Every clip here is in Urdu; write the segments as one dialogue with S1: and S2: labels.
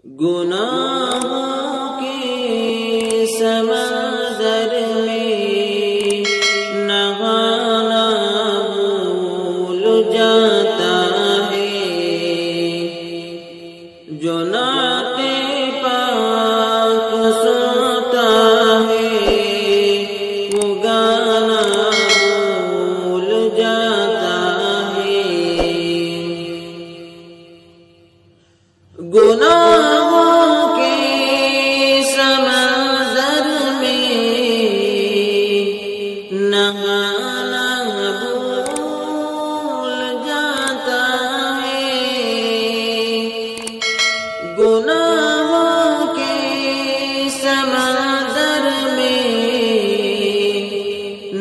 S1: گناہوں کے سمندر میں نہانا بھول جاتا ہے، جو نعت پاک سنتا ہے وہ گانا بھول جاتا ہے۔ گناہوں کے سمندر میں نہانا بھول جاتا ہے، گناہوں کے سمندر میں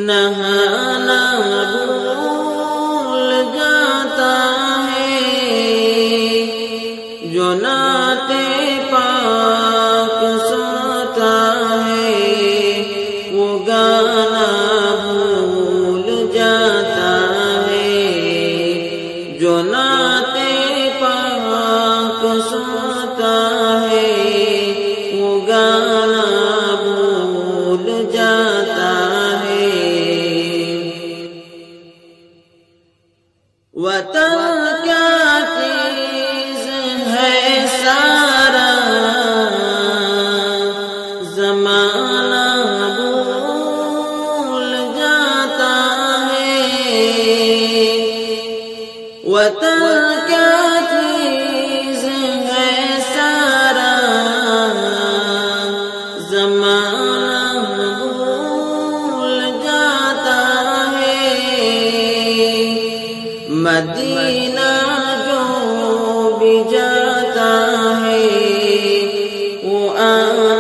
S1: نہانا بھول جاتا ہے، جو نعت پاک سنتا ہے وہ گانا بھول جاتا ہے، جو نعت پاک سنتا ہے وہ گانا بھول جاتا ہے۔ وطن کیا چیز ہے سارا زمانہ بھول جاتا ہے، وطن کیا چیز ہے سارا زمانہ بھول جاتا ہے، مدینہ جو بھی جاتا ہے وہ آنا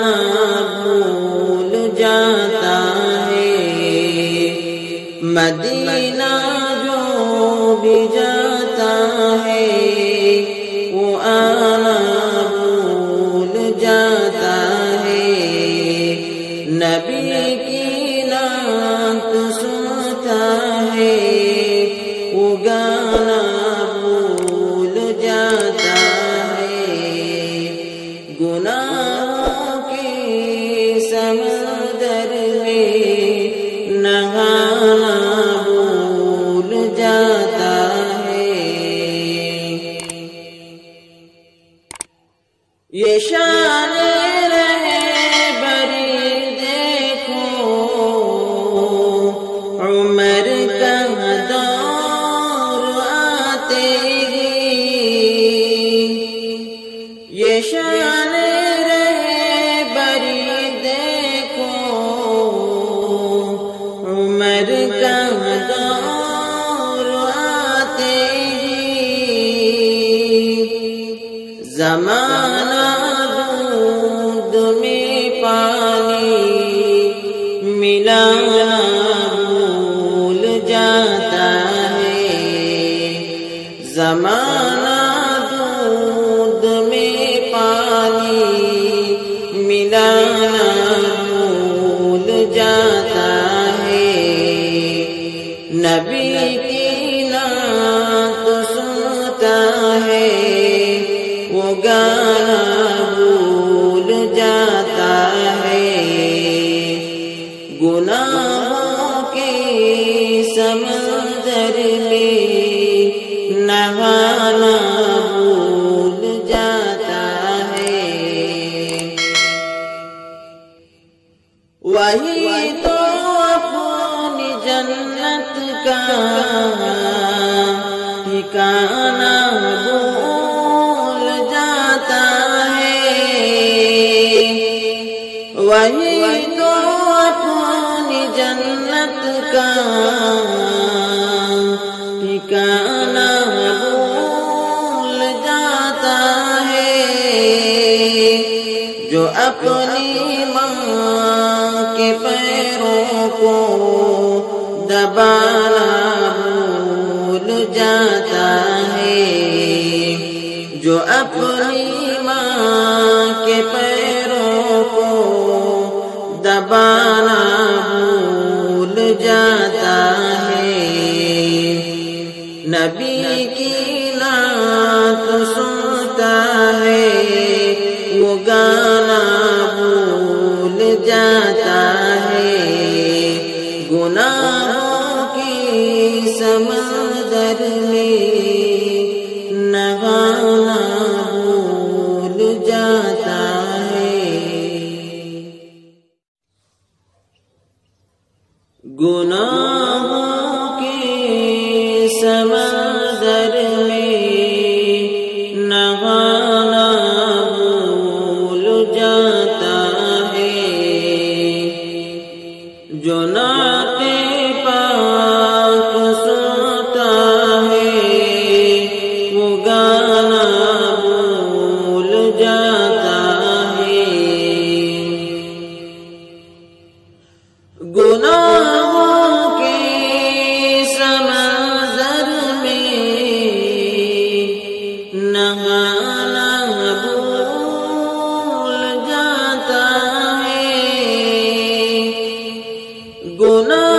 S1: بھول جاتا ہے، مدینہ جو بھی جاتا ہے وہ آنا بھول جاتا ہے، نبی کی نعت سنتا ہے وہ گانا بھول جاتا ہے، گناہوں کے سمندر میں نہانا بھول جاتا ہے۔ یہ شان رہبری دیکھو عمر کا دور آتے ہی، یہ شان رہبری دیکھو عمر کا دور آتے ہی، زمانہ دودھ میں پانی ملانا بھول جاتا ہے، زمانہ دودھ میں پانی ملانا بھول جاتا ہے، نبی کی نعت سنتا ہے وہ گانا بھول جاتا ہے، گناہوں کے سمندر میں نہانا بھول جاتا ہے، وہی تو اپنی جنت کا ٹھکانہ بھول جاتا ہے، وہی تو اپنی جنت کا ٹھکانہ بھول جاتا ہے، جو اپنی ماں کے پیروں کو دبانا بھول جاتا ہے، جو اپنی ماں کے پیروں کو دبانا بھول جاتا ہے، نبی کی نعت سنتا ہے سمندر میں نہانا بھول جاتا ہے، گناہوں کے سمندر میں نہانا بھول جاتا ہے، جو نعت پاک سنتا ہے وہ گانا بھول جاتا ہے، گناہوں کے سمندر میں نہانا بھول جاتا ہے، گناہ